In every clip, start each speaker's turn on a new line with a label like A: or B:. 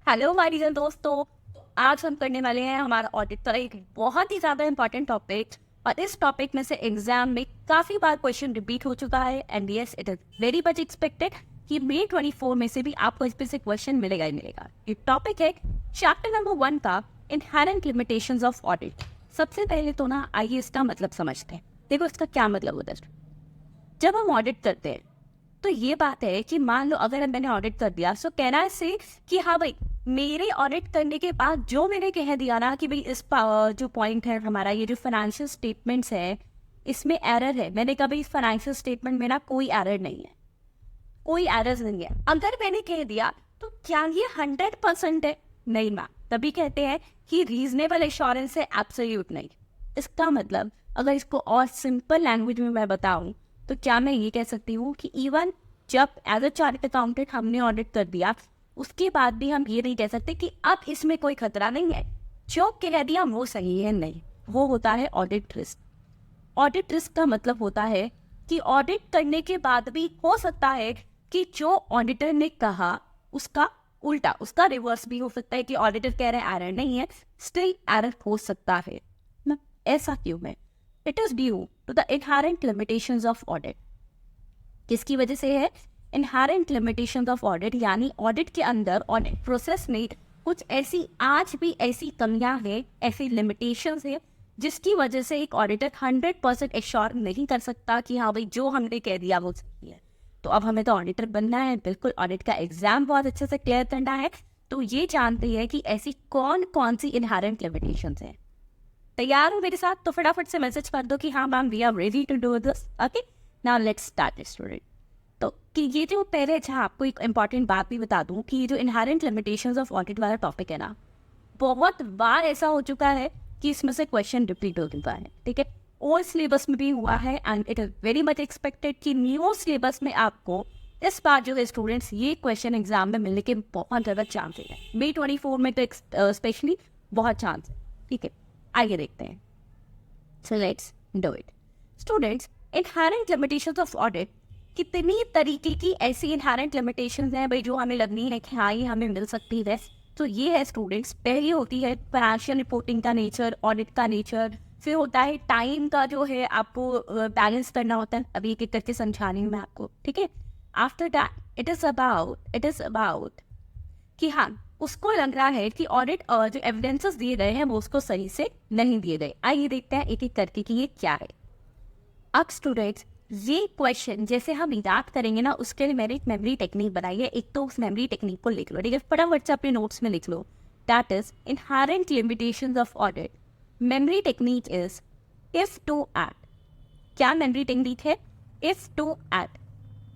A: Hello हमारी जन दोस्तों। आज हम करने वाले हैं हमारा ऑडिट का एक बहुत ही ज़्यादा इंपॉर्टेंट टॉपिक। और इस टॉपिक में से एग्जाम में काफ़ी बार क्वेश्चन रिपीट हो चुका है and yes it is very much expected कि May 24 में से भी आपको इस पे से क्वेश्चन मिलेगा ही मिलेगा। ये टॉपिक है चैप्टर नंबर 1 का इनहेरेंट लिमिटेशंस ऑफ ऑडिट। सबसे पहले तो ना आइए इसका मतलब समझते हैं। देखो इसका क्या मतलब होता है। जब हम ऑडिट करते हैं तो ये बात है कि मान लो अगर मैंने ऑडिट कर दिया सो कहना है से कि हाँ भाई मेरे ऑडिट करने के बाद जो मैंने कह दिया ना कि भाई इस जो पॉइंट है हमारा ये जो फाइनेंशियल स्टेटमेंट्स है इसमें एरर है। मैंने कहा भाई इस फाइनेंशियल स्टेटमेंट में ना कोई एरर नहीं है, कोई एरर नहीं है। अगर मैंने कह दिया तो क्या ये 100% है? नहीं मैम, तभी कहते हैं कि रीजनेबल एश्योरेंस है, एब्सोल्यूट नहीं। इसका मतलब अगर इसको और सिंपल लैंग्वेज में मैं बताऊं तो क्या मैं ये कह सकती हूँ कि इवन जब एज अ चार्टर्ड अकाउंटेंट हमने ऑडिट कर दिया उसके बाद भी हम ये नहीं कह सकते कि अब इसमें कोई खतरा नहीं है, जो कह दिया वो सही है। नहीं, वो होता है ऑडिट रिस्क। ऑडिट रिस्क का मतलब होता है कि ऑडिट करने के बाद भी हो सकता है कि जो ऑडिटर ने कहा उसका उल्टा, उसका रिवर्स भी हो सकता है कि ऑडिटर कह रहे हैं एरर नहीं है, स्टिल एरर हो सकता है ना। ऐसा क्यों है? It is due to the inherent limitations of audit. किसकी वजह से है? इनहेरेंट लिमिटेशंस ऑफ ऑडिट, यानी ऑडिट के अंदर ऑडिट प्रोसेस में कुछ ऐसी आज भी ऐसी कमियां हैं, ऐसी लिमिटेशंस है जिसकी वजह से एक ऑडिटर 100% एश्योर नहीं कर सकता कि हाँ भाई जो हमने कह दिया वो सही है। तो अब हमें तो ऑडिटर बनना है, बिल्कुल ऑडिट का एग्जाम बहुत अच्छे से क्लियर करना है। तो ये जानते हैं कि ऐसी कौन कौन सी इनहेरेंट लिमिटेशंस हैं। तैयार हो मेरे साथ? तो फटाफट से मैसेज कर दो कि हाँ ma'am we are ready to do this. Okay, now let's start student. तो कि ये जो पहले अच्छा आपको एक इंपॉर्टेंट बात भी बता दूं कि ये जो इनहेरेंट लिमिटेशंस ऑफ ऑडिट वाला टॉपिक है ना, बहुत बार ऐसा हो चुका है कि इसमें से क्वेश्चन रिपीट हो चुका है। ठीक है, ओल्ड सिलेबस में भी हुआ है and it is very much expected कि न्यू सिलेबस में आपको इस बार जो है स्टूडेंट्स ये क्वेश्चन एग्जाम में मिलने के बहुत ज़्यादा चांसेस है। May 24 में तो स्पेशली बहुत चांस है। ठीक है, आइए देखते हैं। So let's do it students. Inherent limitations of audit, कितनी तरीके की ऐसी इनहेरेंट लिमिटेशंस हैं भाई जो हमें लगनी है कि हाँ ये हमें मिल सकती है। तो ये है स्टूडेंट्स, पहली होती है फाइनेंशियल रिपोर्टिंग का नेचर, ऑडिट का नेचर। फिर होता है टाइम का जो है आपको बैलेंस करना होता है। अभी एक एक करके समझानी हूँ मैं आपको। ठीक है, after that it is about कि हाँ उसको लग रहा है कि ऑडिट जो एविडेंसेस दिए गए हैं वो उसको सही से नहीं दिए गए। आइए देखते हैं एक एक करके कि ये क्या है। अब स्टूडेंट्स ये क्वेश्चन जैसे हम याद करेंगे ना उसके लिए मैंने एक मेमोरी टेक्निक बनाई है। एक तो उस मेमोरी टेक्निक को लिख लो, ठीक है, फटाफट से अपने नोट्स में लिख लो। That is inherent limitations of audit. Memory technique is if to eight. क्या मेमोरी टेक्निक है? If to eight.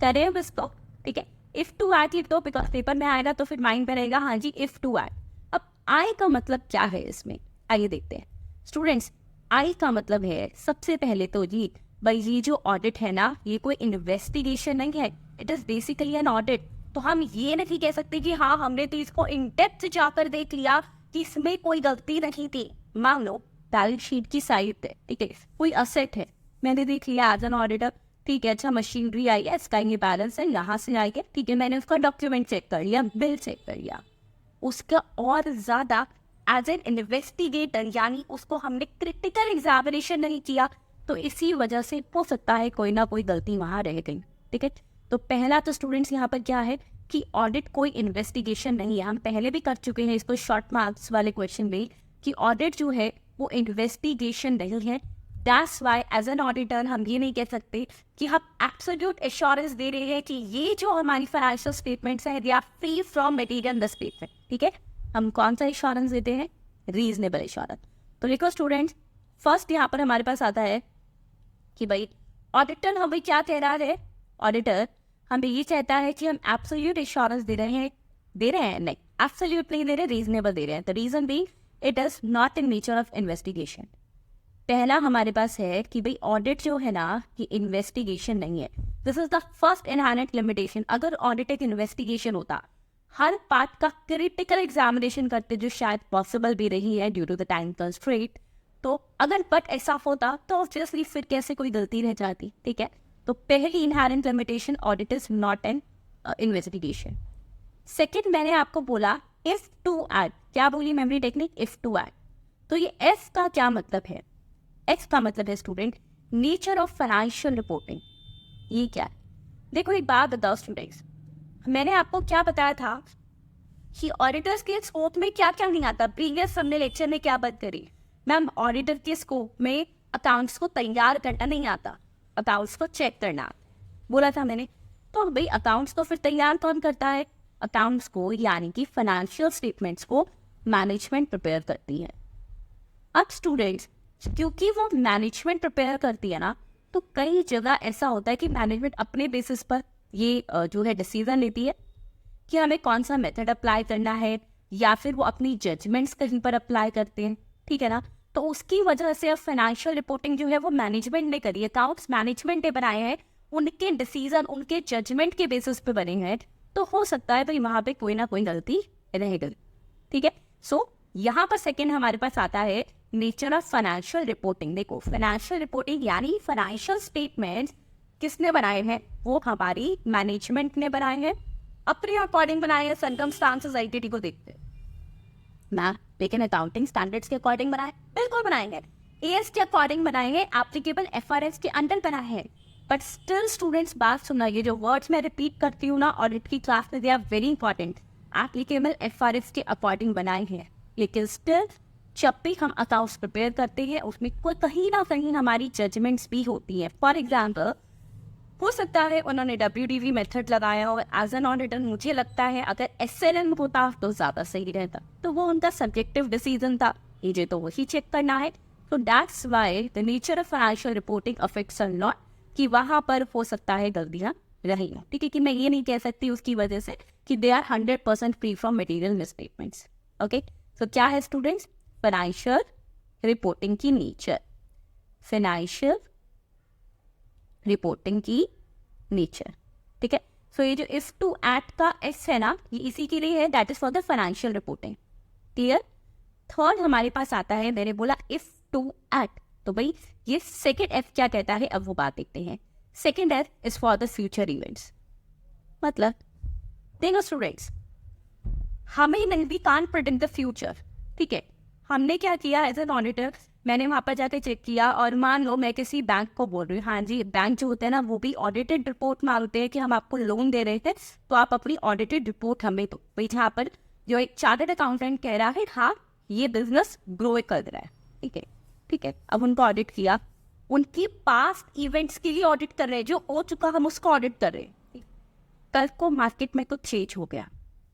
A: करें अब इसको, ठीक है। इफ टू एट लिख दो बिकॉज पेपर में आएगा तो फिर माइंड में रहेगा हाँ जी इफ टू एट। अब आई का मतलब क्या है इसमें, आइए देखते हैं स्टूडेंट्स। आई का मतलब है सबसे पहले तो जी भाई ये जो ऑडिट है ना ये कोई इन्वेस्टिगेशन नहीं है, it is basically an audit. तो हम ये नहीं कह सकते कि हाँ हमने तो इसको इन डेप्थ जाकर देख लिया कि इसमें कोई गलती नहीं थी। मान लो बैलेंस शीट की साइड है, ठीक है, कोई असेट है, मैंने देख लिया एज एन ऑडिटर, ठीक है, अच्छा मशीनरी आई है, इसका ये बैलेंस है, यहाँ से आई है, ठीक है, मैंने उसका डॉक्यूमेंट चेक कर लिया, बिल चेक कर लिया। उसका और ज्यादा एज एन इन्वेस्टिगेटर यानी उसको हमने क्रिटिकल एग्जामिनेशन नहीं किया, तो इसी वजह से हो सकता है कोई ना कोई गलती वहां रह गई। ठीक है, तो पहला तो स्टूडेंट्स यहाँ पर क्या है कि ऑडिट कोई इन्वेस्टिगेशन नहीं है। हम पहले भी कर चुके हैं इसको शॉर्ट मार्क्स वाले क्वेश्चन में कि ऑडिट जो है वो इन्वेस्टिगेशन नहीं है। That's why as an auditor हम ये नहीं कह सकते कि हम एब्सोल्यूट एश्योरेंस दे रहे हैं कि ये जो हमारी फाइनेंशियल स्टेटमेंट्स हैं they are free from material the statement. ठीक है, हम कौन सा एश्योरेंस देते हैं? Reasonable assurance. तो देखो स्टूडेंट्स, फर्स्ट यहाँ पर हमारे पास आता है कि भाई ऑडिटर हमें क्या कह रहा है? ऑडिटर हमें ये कहता है कि हम एब्सोल्यूट एश्योरेंस दे रहे हैं नहीं, एब्सोल्यूट नहीं दे रहे, रीजनेबल दे रहे हैं। The reason being it is not in nature of investigation. पहला हमारे पास है कि भाई ऑडिट जो है ना कि इन्वेस्टिगेशन नहीं है। This is the first inherent limitation. अगर ऑडिट एक इन्वेस्टिगेशन होता, हर पार्ट का क्रिटिकल एग्जामिनेशन करते जो शायद पॉसिबल भी नहीं है due to the time constraint, तो अगर बट ऐसा होता तो ऑब्वियसली फिर कैसे कोई गलती रह जाती। ठीक है, तो पहली inherent limitation, audit is not an investigation. Second मैंने आपको बोला इफ टू एड, क्या बोली memory technique, if to add. तो ये एफ का क्या मतलब है? एफ का मतलब है student nature of financial reporting. ये क्या है? देखो एक बात बताओ स्टूडेंट्स, मैंने आपको क्या बताया था कि ऑडिटर्स के स्कोप में क्या क्या नहीं आता। प्रीवियस हमने लेक्चर में क्या बात करी मैम, ऑडिटर के स्कोप में अकाउंट्स को तैयार करना नहीं आता, अकाउंट्स को चेक करना बोला था मैंने। तो भाई अकाउंट्स को फिर तैयार कौन करता है? अकाउंट्स को यानी कि फाइनेंशियल स्टेटमेंट्स को मैनेजमेंट प्रिपेयर करती है। अब स्टूडेंट्स क्योंकि वो मैनेजमेंट प्रिपेयर करती है ना, तो कई जगह ऐसा होता है कि मैनेजमेंट अपने बेसिस पर ये जो है डिसीजन लेती है कि हमें कौन सा मेथड अप्लाई करना है, या फिर वो अपनी जजमेंट्स कहीं पर अप्लाई करते हैं, ठीक है ना। तो उसकी वजह से अब फाइनेंशियल रिपोर्टिंग जो है वो मैनेजमेंट ने करी है, अकाउंट्स मैनेजमेंट ने बनाए हैं, उनके डिसीजन उनके जजमेंट के बेसिस पे बने हैं। तो हो सकता है भाई वहाँ पे कोई ना कोई गलती रह गई, ठीक है। सो यहाँ पर सेकेंड हमारे पास आता है नेचर ऑफ फाइनेंशियल रिपोर्टिंग। देखो फाइनेंशियल रिपोर्टिंग यानी फाइनेंशियल स्टेटमेंट्स किसने बनाए हैं? वो हमारी मैनेजमेंट ने बनाए हैं, अपने अकॉर्डिंग बनाए हैं, सर्कमस्टांसेस आइडेंटिटी को देखते हैं मैम। लेकिन अकाउंटिंग स्टैंडर्ड्स के अकॉर्डिंग बनाए, बिल्कुल बनाएंगे, एएस के अकॉर्डिंग बनाएंगे, एप्लीकेबल एफआरएस के अंडर बनाए हैं। बट स्टिल स्टूडेंट्स बात सुनना, ये जो वर्ड्स मैं रिपीट करती हूँ ना ऑडिट की क्लास में, they are very important. Applicable FRS के अकॉर्डिंग बनाए हैं, लेकिन स्टिल जब भी हम अकाउंट्स प्रिपेयर करते हैं उसमें कोई कहीं ना कहीं हमारी जजमेंट्स भी होती हैं। फॉर एग्जाम्पल हो सकता है उन्होंने WDV मेथड लगाया हो, एज एन ऑडिटर मुझे लगता है अगर SLM होता तो ज़्यादा सही रहता, तो वो उनका सब्जेक्टिव डिसीजन था, मुझे तो वही चेक करना है। तो that's why the nature of financial reporting affects a lot, कि वहाँ पर हो सकता है गलतियाँ रही हैं, ठीक है। कि मैं ये नहीं कह सकती उसकी वजह से कि they are 100% free from material misstatements. Okay, तो क्या है स्टूडेंट्स फाइनेंशियल रिपोर्टिंग की नेचर, फाइनेंशियल रिपोर्टिंग की नेचर, ठीक है। सो ये जो इफ टू एट का एस है ना, ये इसी के लिए है, that is for the financial reporting, clear. Third हमारे पास आता है, मैंने बोला इफ टू एट, तो भाई ये सेकेंड एफ क्या कहता है, अब वो बात देखते हैं। Second F is for the future events. मतलब देखो स्टूडेंट्स, हमें नहीं भी कांट प्रेडिक्ट द फ्यूचर, ठीक है। हमने क्या किया एज एन ऑडिटर, मैंने वहाँ पर जाके चेक किया, और मान लो मैं किसी बैंक को बोल रही हूँ, हाँ जी बैंक जो होते हैं ना वो भी ऑडिटेड रिपोर्ट मांगते हैं कि हम आपको लोन दे रहे थे, तो आप अपनी ऑडिटेड रिपोर्ट हमें दो। भाई जहाँ पर जो एक चार्टर्ड अकाउंटेंट कह रहा है हाँ ये बिजनेस ग्रो कर रहा है, ठीक है, ठीक है। अब उनको ऑडिट किया, उनकी पास्ट इवेंट्स के लिए ऑडिट कर रहे हैं, जो हो चुका हम उसको ऑडिट कर रहे हैं। कल को मार्केट में कुछ चेंज हो गया,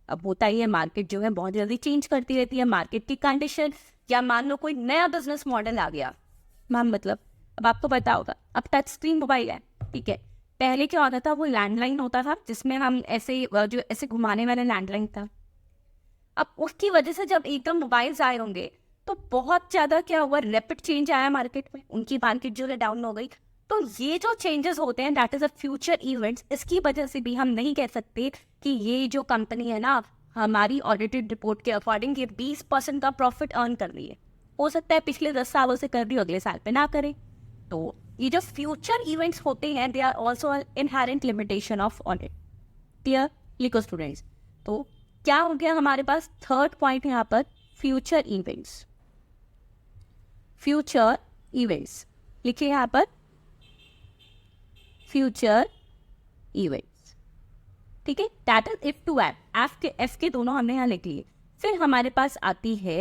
A: अब होता ही है मार्केट जो है बहुत जल्दी चेंज करती रहती है, मार्केट की कंडीशन, या मान लो कोई नया बिजनेस मॉडल आ गया मैम, मतलब अब आपको पता होगा अब टच स्क्रीन मोबाइल है, ठीक है। पहले क्या होता था, वो लैंडलाइन होता था जिसमें हम ऐसे जो ऐसे घुमाने वाला लैंडलाइन था। अब उसकी वजह से जब एकदम मोबाइल्स आए होंगे तो बहुत ज़्यादा क्या हुआ, रैपिड चेंज आया मार्केट में, उनकी मार्केट जो है डाउन हो गई। तो ये जो चेंजेस होते हैं that is a future events, इसकी वजह से भी हम नहीं कह सकते कि ये जो कंपनी है ना हमारी ऑडिटेड रिपोर्ट के अकॉर्डिंग ये 20% का प्रॉफिट अर्न कर रही है। हो सकता है पिछले 10 सालों से कर रही हो, अगले साल पे ना करे। तो ये जो फ्यूचर इवेंट्स होते हैं they are also inherent limitation of audit, clear लिखो स्टूडेंट्स। तो क्या हो गया हमारे पास थर्ड पॉइंट यहाँ पर, फ्यूचर इवेंट्स, फ्यूचर इवेंट्स लिखिए यहाँ पर, फ्यूचर इवेंट्स, ठीक है। That is if to F के दोनों हमने यहाँ लिख लिए। फिर हमारे पास आती है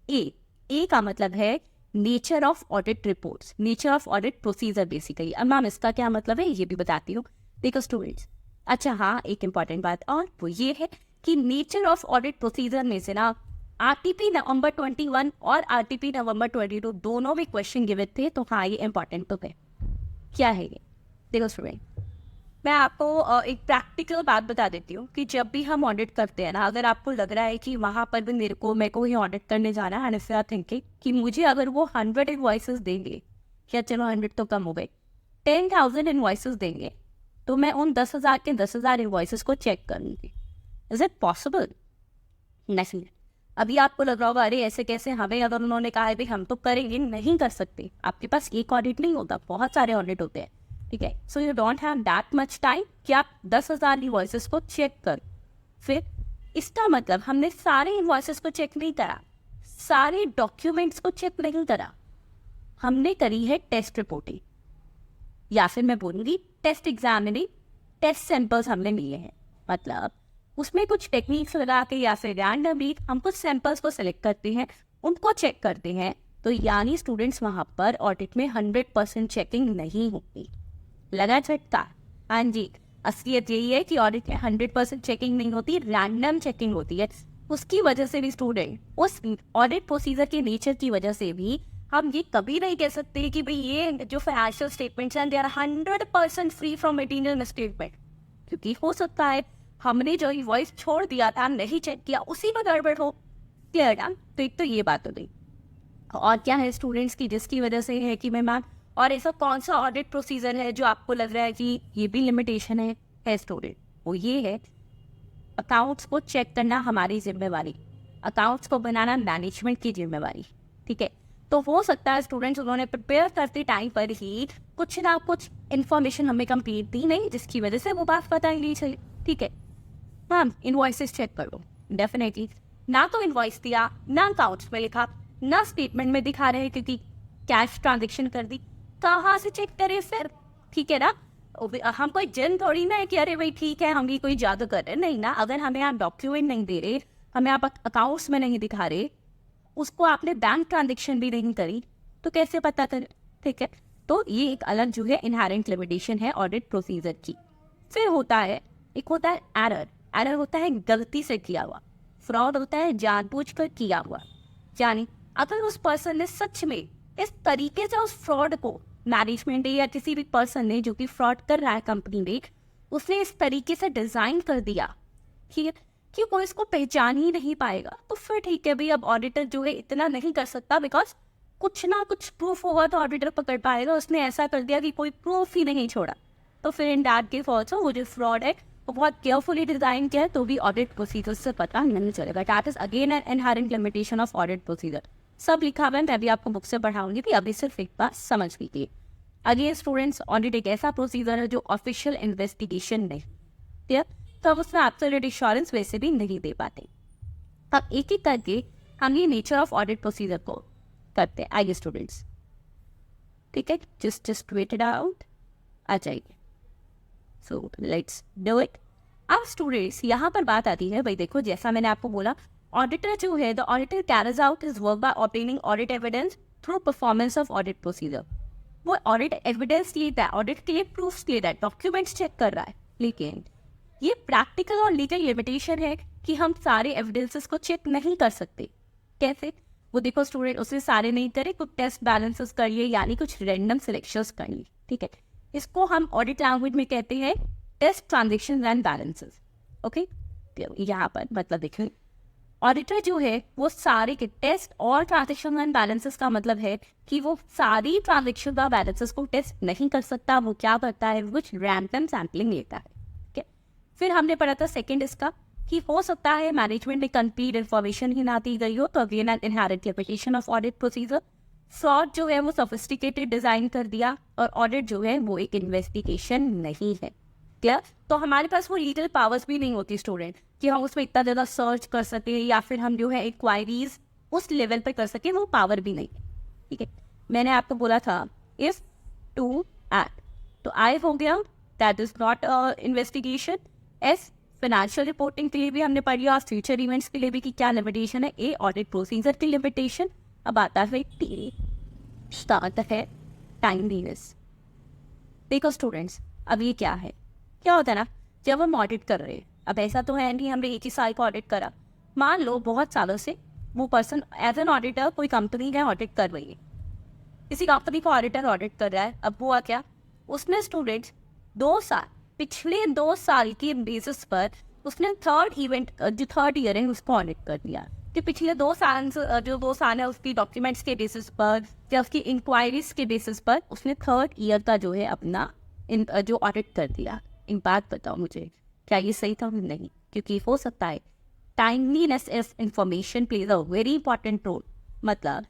A: ए का मतलब है nature of audit reports, nature of audit procedure basically. अब मैम इसका क्या मतलब है ये भी बताती हूँ, देखो स्टूडेंट्स। अच्छा हाँ, एक इंपॉर्टेंट बात और वो ये है कि नेचर ऑफ ऑडिट प्रोसीजर में से ना RTP नवंबर 21 और RTP नवंबर 22 दोनों में क्वेश्चन गिवन थे, तो हाँ ये इंपॉर्टेंट तो है। क्या है ये, देखो स्टूडेंट, मैं आपको एक प्रैक्टिकल बात बता देती हूँ कि जब भी हम ऑडिट करते हैं ना, अगर आपको लग रहा है कि वहाँ पर भी मेरे को ही ऑडिट करने जाना है, and if you are thinking कि मुझे अगर वो 100 इनवॉइसेस देंगे, या चलो 100 तो कम हो गए, 10,000 इनवॉइसेस देंगे, तो मैं उन 10,000 के 10,000 इनवॉइसेस को चेक करूँगी। Is it possible? नहीं। अभी आपको लग रहा होगा अरे ऐसे कैसे, हमें अगर उन्होंने कहा है भाई हम तो करेंगे, नहीं कर सकते। आपके पास एक ऑडिट नहीं होता, बहुत सारे ऑडिट होते हैं, ठीक है। So you don't have that much time कि आप 10,000 इनवॉइसेस को चेक कर, फिर इसका मतलब हमने सारे इनवॉइसेस को चेक नहीं करा, सारे डॉक्यूमेंट्स को चेक नहीं करा, हमने करी है टेस्ट रिपोर्टिंग, या फिर मैं बोलूँगी टेस्ट एग्जामिनिंग, टेस्ट सैंपल्स हमने लिए हैं। मतलब उसमें कुछ टेक्निक्स लगा के या फिर रैंडमली हम कुछ सैंपल्स को सिलेक्ट करते हैं, उनको चेक करते हैं। तो यानी स्टूडेंट्स वहाँ पर ऑडिट में 100% चेकिंग नहीं होती। लगा झटका? हाँ जी, असलियत यही है कि ऑडिट में 100% चेकिंग नहीं होती, रैंडम चेकिंग होती है। उसकी वजह से भी स्टूडेंट, उस ऑडिट प्रोसीजर के नेचर की वजह से भी हम ये कभी नहीं कह सकते कि भाई ये जो फाइनेंशियल स्टेटमेंट्स हैं they are 100% free from material misstatement, क्योंकि हो सकता है हमने जो इनवॉइस छोड़ दिया था, नहीं चेक किया, उसी में गड़बड़ हो। Clear done? तो एक तो ये बात हो गई। और क्या है स्टूडेंट्स की जिसकी वजह से है कि मैम, और ऐसा कौन सा ऑडिट प्रोसीजर है जो आपको लग रहा है कि ये भी लिमिटेशन है स्टूडेंट? वो ये है, अकाउंट्स को चेक करना हमारी जिम्मेवारी, अकाउंट्स को बनाना मैनेजमेंट की जिम्मेवारी। ठीक है, तो हो सकता है स्टूडेंट्स उन्होंने प्रिपेयर करते टाइम पर ही कुछ ना कुछ इन्फॉर्मेशन हमें कंप्लीट दी नहीं, जिसकी वजह से वो बात पता ही नहीं चली। ठीक है, मैम इनवॉइसेस चेक कर लो, डेफिनेटली ना तो इनवॉइस दिया, ना अकाउंट्स में लिखा, ना स्टेटमेंट में दिखा रहे हैं क्योंकि कैश ट्रांजेक्शन कर दी, कहाँ से चेक करें फिर? ठीक है ना, हम कोई जिन थोड़ी ना है कि अरे भाई ठीक है हम भी कोई जादू कर रहे हैं, नहीं ना। अगर हमें आप डॉक्यूमेंट नहीं दे रहे, हमें आप अकाउंट्स में नहीं दिखा रहे, उसको आपने बैंक ट्रांजेक्शन भी नहीं करी, तो कैसे पता करें? ठीक है, तो ये एक अलग जो है इनहेरेंट लिमिटेशन है ऑडिट प्रोसीजर की। फिर होता है, एक होता है एरर। एरर होता है गलती से किया हुआ, फ्रॉड होता है जानबूझकर किया हुआ। यानी अगर उस पर्सन ने सच में इस तरीके से उस फ्रॉड को, मैनेजमेंट या किसी भी पर्सन ने जो कि फ्रॉड कर रहा है कंपनी में, उसने इस तरीके से डिजाइन कर दिया कि कोई इसको पहचान ही नहीं पाएगा, तो फिर ठीक है भाई, अब ऑडिटर जो है इतना नहीं कर सकता, बिकॉज कुछ ना कुछ प्रूफ होगा तो ऑडिटर पकड़ पाएगा। उसने ऐसा कर दिया कि कोई प्रूफ ही नहीं छोड़ा, तो फिर इन दैट केस ऑल्सो वो जो फ्रॉड है वो बहुत केयरफुली डिजाइन किया है, तो भी ऑडिट प्रोसीजर से पता नहीं चलेगा। That is again an inherent limitation of audit procedure. सब लिखा हुआ है, मैं भी आपको बुक से पढ़ाऊंगी, भी अभी सिर्फ एक बार समझ लीजिए। अगेन स्टूडेंट्स, ऑडिट एक ऐसा प्रोसीजर है जो ऑफिशियल इन्वेस्टिगेशन नहीं, क्लियर? तो अब उसमें एब्सोल्यूट एश्योरेंस वैसे भी नहीं दे पाते। अब एक एक करके हम ये नेचर ऑफ ऑडिट प्रोसीजर को करते हैं। आइए स्टूडेंट्स, ठीक है, जस्ट वेट इट आउट, आ जाइए। So let's do it. अब स्टूडेंट्स यहाँ पर बात आती है, भाई देखो जैसा मैंने आपको बोला, ऑडिटर जो है, the auditor carries out his work by obtaining audit evidence through performance of audit procedure. वो ऑडिट एविडेंस लेता है, ऑडिट के लिए प्रूफ्स लेता है, डॉक्यूमेंट्स चेक कर रहा है, लेकिन ये प्रैक्टिकल और लीगल लिमिटेशन है कि हम सारे एविडेंसेस को चेक नहीं कर सकते। कैसे? वो देखो स्टूडेंट, उसने सारे नहीं करे, कुछ टेस्ट बैलेंसेस कर लिए, यानी कुछ रैंडम सिलेक्शंस कर लिए। ठीक है, इसको हम ऑडिट लैंग्वेज में कहते हैं test transaction and balances. Okay, यहाँ पर मतलब देखिए, ऑडिटर जो है वो सारे के टेस्ट और ट्रांजेक्शन एंड बैलेंसेस का मतलब है कि वो सारी ट्रांजेक्शन और बैलेंसेस को टेस्ट नहीं कर सकता। वो क्या करता है, कुछ रैंडम सैम्पलिंग लेता है। फिर हमने पढ़ा था सेकंड इसका, कि हो सकता है मैनेजमेंट ने कंप्लीट इन्फॉर्मेशन ही ना दी गई हो, तो again an inherent limitation of audit procedure. Fraud जो है वो सोफिस्टिकेटेड डिजाइन कर दिया, और ऑडिट जो है वो एक इन्वेस्टिगेशन नहीं है। क्लियर? तो हमारे पास वो लीगल पावर्स भी नहीं होती स्टूडेंट कि हम उसमें इतना ज़्यादा सर्च कर सके, या फिर हम जो है इंक्वायरीज उस लेवल पर कर सके, वो पावर भी नहीं। ठीक है, मैंने आपको बोला था इफ टू एक्ट, तो आई हो गया, that is not investigation. S, financial reporting के लिए भी हमने पढ़ लिया, फ्यूचर इवेंट्स के लिए भी कि क्या लिमिटेशन है। ए, ऑडिट प्रोसीजर की लिमिटेशन। अब आता है टी, स्टार्ट है टाइमलीनेस। देखो स्टूडेंट्स, अब ये क्या है, क्या होता है ना, जब हम ऑडिट कर रहे हैं, अब ऐसा तो है नहीं हमने एक ही साल को ऑडिट करा, मान लो बहुत सालों से वो पर्सन एज एन ऑडिटर कोई कंपनी है ऑडिट कर रही है, किसी कंपनी को ऑडिटर ऑडिट कर रहा है। अब हुआ क्या, उसने स्टूडेंट्स 2 साल, पिछले 2 साल के बेसिस पर उसने थर्ड ईयर है उसको ऑडिट कर दिया, कि पिछले 2 साल जो 2 साल है उसकी डॉक्यूमेंट्स के बेसिस पर या उसकी इंक्वायरीज के बेसिस पर उसने थर्ड ईयर का जो है अपना जो ऑडिट कर दिया। एक बात बताओ मुझे, क्या ये सही था? नहीं, क्योंकि हो सकता है timeliness of information plays a very important role. मतलब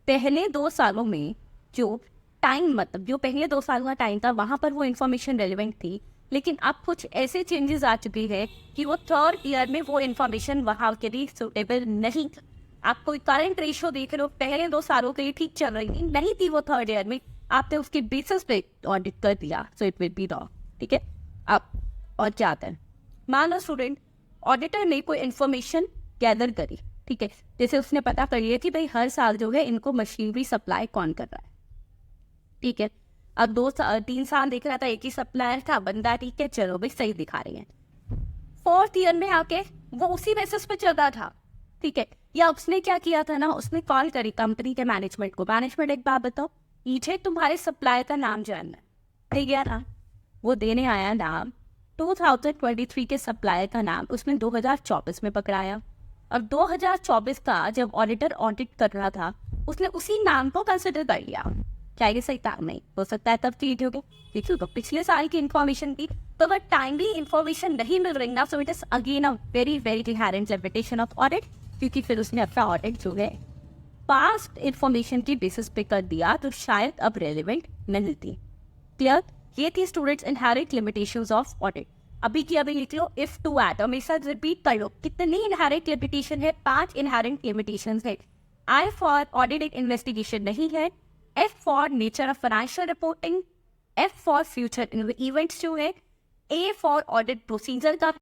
A: पहले 2 सालों में जो टाइम, मतलब जो पहले 2 साल का टाइम था वहाँ पर वो इन्फॉर्मेशन रेलिवेंट थी, लेकिन अब कुछ ऐसे चेंजेस आ चुके हैं कि वो थर्ड ईयर में वो इन्फॉर्मेशन वहाँ के लिए सुटेबल नहीं थी। आप कोई करंट रेशो देख रहे हो, पहले 2 सालों के लिए ठीक चल रही थी, नहीं थी वो थर्ड ईयर में, आपने उसके बेसिस पे ऑडिट कर दिया, so it will be wrong. ठीक है, अब और क्या आता है, मान लो स्टूडेंट ऑडिटर ने कोई इन्फॉर्मेशन गैदर करी, ठीक है, जैसे उसने पता कर लिया कि भाई हर साल जो है इनको मशीनरी सप्लाई कौन कर रहा है, ठीक है। अब 3 साल देख रहा था एक ही सप्लायर था, बंदा ठीक है, चलो भाई सही दिखा रही है। फोर्थ ईयर में आके वो उसी बेसिस पे चल रहा था, ठीक है। या उसने क्या किया था ना, उसने कॉल करी कंपनी के मैनेजमेंट को, मैनेजमेंट एक बात बताओ, मुझे तुम्हारे सप्लायर का नाम जानना है, ठीक है ना। वो देने आया नाम 2023 के सप्लायर का नाम, उसने 2024 में पकड़ाया। और 2024 का जब ऑडिटर ऑडिट कर रहा था, उसने उसी नाम को कंसिडर कर लिया। क्या ये सही था? नहीं हो सकता है, तब चीज हो गया। देखिए तो पिछले साल की इन्फॉर्मेशन थी, तो अगर टाइमली इन्फॉर्मेशन नहीं मिल रही ना, so it is again a very very inherent limitation of audit, क्योंकि फिर उसने अपना ऑडिट जो है पास्ट इन्फॉर्मेशन के बेसिस पे कर दिया, तो शायद अब रेलिवेंट नहीं थी। क्लियर? ये थी students inherent limitations of audit. अभी की अभी लिख लो, इफ टू एट, हमेशा रिपीट कर लो, कितनी इनहेरेंट लिमिटेशन है? 5 इनहेरेंट लिमिटेशंस है। आई फॉर ऑडिट इन्वेस्टिगेशन नहीं है, F for nature of financial reporting, F for future events जो है, ए फॉर ऑडिट प्रोसीजर का